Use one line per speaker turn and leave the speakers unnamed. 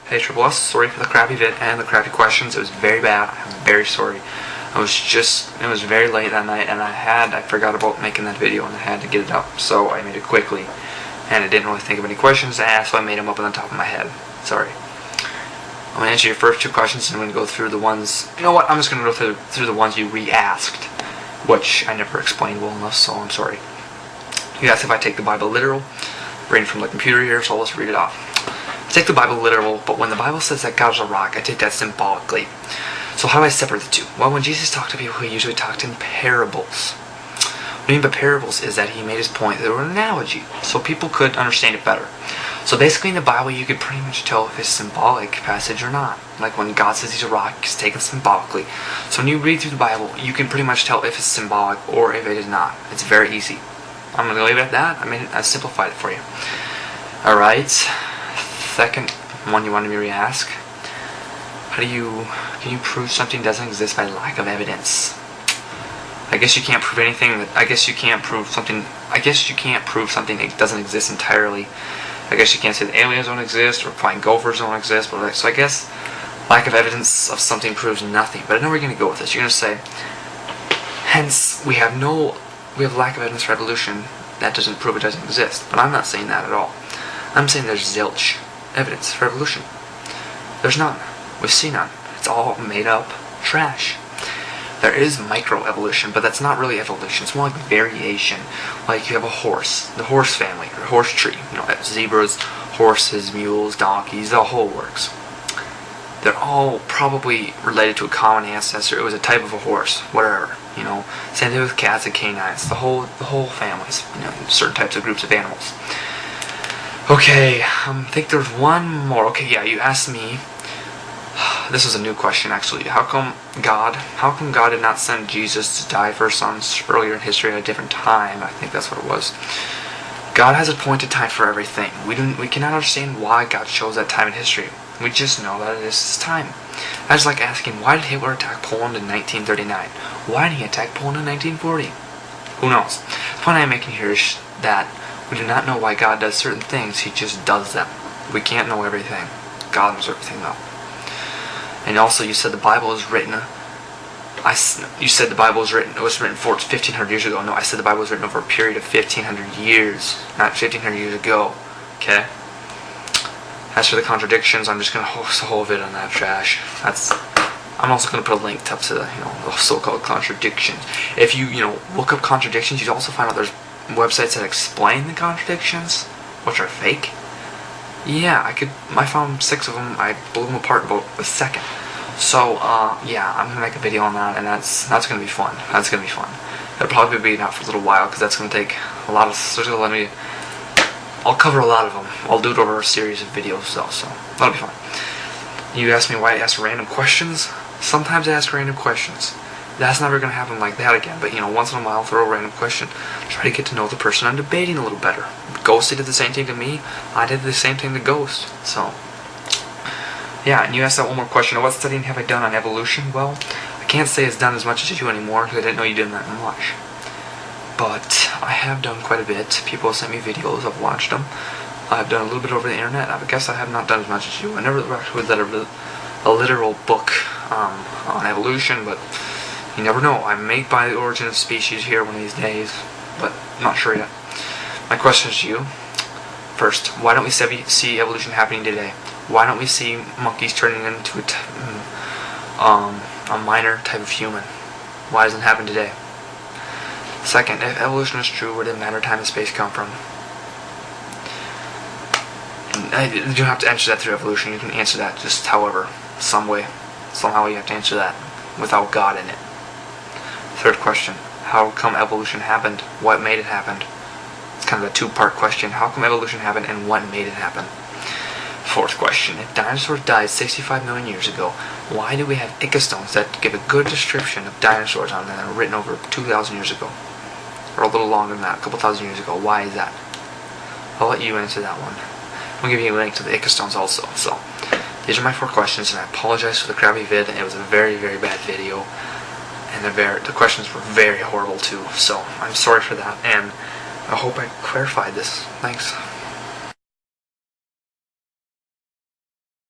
Hey Triple S, sorry for the crappy vid and the crappy questions. It was very bad. I'm very sorry. It was very late that night, and I forgot about making that video, and I had to get it up, so I made it quickly. And I didn't really think of any questions to ask, so I made them up on the top of my head. Sorry. I'm going to answer your first two questions, and I'm going to go through the ones... You know what? I'm just going to go through the ones you re-asked, which I never explained well enough, so I'm sorry. You asked if I take the Bible literal. Reading from the computer here, so let's read it off. I take the Bible literal, but when the Bible says that God is a rock, I take that symbolically. So how do I separate the two? Well, when Jesus talked to people, he usually talked in parables. What I mean by parables is that he made his point through an analogy, so people could understand it better. So basically in the Bible, you could pretty much tell if it's a symbolic passage or not. Like when God says he's a rock, it's taken symbolically. So when you read through the Bible, you can pretty much tell if it's symbolic or if it is not. It's very easy. I'm going to leave it at that. I simplified it for you. Alright. Second one you wanted me to re-ask. Can you prove something doesn't exist by lack of evidence? I guess you can't prove anything. I guess you can't prove something that doesn't exist entirely. I guess you can't say that aliens don't exist or flying gophers don't exist. But so I guess lack of evidence of something proves nothing. But I know where you're going to go with this. You're going to say, hence we have lack of evidence for evolution. That doesn't prove it doesn't exist. But I'm not saying that at all. I'm saying there's zilch evidence for evolution. There's none. We see none. It's all made up trash. There is microevolution, but that's not really evolution. It's more like variation. Like you have a horse, the horse family, or horse tree. You know, zebras, horses, mules, donkeys, the whole works. They're all probably related to a common ancestor. It was a type of a horse, whatever. You know, same thing with cats and canines. The whole families. You know, certain types of groups of animals. Okay, I think there's one more. Okay, yeah, you asked me. This was a new question, actually. How come God did not send Jesus to die for his sons earlier in history at a different time? I think that's what it was. God has appointed time for everything. We cannot understand why God chose that time in history. We just know that it is his time. That's like asking, why did Hitler attack Poland in 1939? Why did he attack Poland in 1940? Who knows? The point I'm making here is that we do not know why God does certain things. He just does them. We can't know everything. God knows everything, though. And also, you said the Bible is written. You said the Bible was written. It was written 1,500 years ago. No, I said the Bible was written over a period of 1,500 years, not 1,500 years ago. Okay. As for the contradictions, I'm just gonna host a whole video on that trash. I'm also gonna put a link up to the so-called contradictions. If you look up contradictions, you also find out there's websites that explain the contradictions, which are fake. Yeah, I found 6 of them. I blew them apart in about a second. So, yeah, I'm gonna make a video on that, and that's gonna be fun. That's gonna be fun. It'll probably be out for a little while because that's gonna take a lot of. I'll cover a lot of them. I'll do it over a series of videos, though, so that'll be fun. You asked me why I ask random questions. Sometimes I ask random questions. That's never gonna happen like that again. But once in a while, I'll throw a random question. Try to get to know the person I'm debating a little better. Ghost did the same thing to me. I did the same thing to Ghost. So, yeah. And you asked that one more question. What studying have I done on evolution? Well, I can't say it's done as much as you anymore because I didn't know you did that much. But I have done quite a bit. People have sent me videos. I've watched them. I've done a little bit over the internet. I guess I have not done as much as you. I never actually read a literal book on evolution, but you never know. I may find the origin of species here one of these days, but I'm not sure yet. My question is to you. First, why don't we see evolution happening today? Why don't we see monkeys turning into a minor type of human? Why doesn't it happen today? Second, if evolution is true, where did matter, time, and space come from? You don't have to answer that through evolution. You can answer that just however, somehow you have to answer that without God in it. Third question, how come evolution happened? What made it happen? It's kind of a two-part question. How come evolution happened and what made it happen? Fourth question, if dinosaurs died 65 million years ago, why do we have ichthyostones that give a good description of dinosaurs on them that are written over 2,000 years ago? Or a little longer than that, a couple thousand years ago. Why is that? I'll let you answer that one. I'll give you a link to the ichthyostones also. So, these are my 4 questions, and I apologize for the crappy vid. It was a very, very bad video. And the questions were very horrible too, so I'm sorry for that, and I hope I clarified this. Thanks.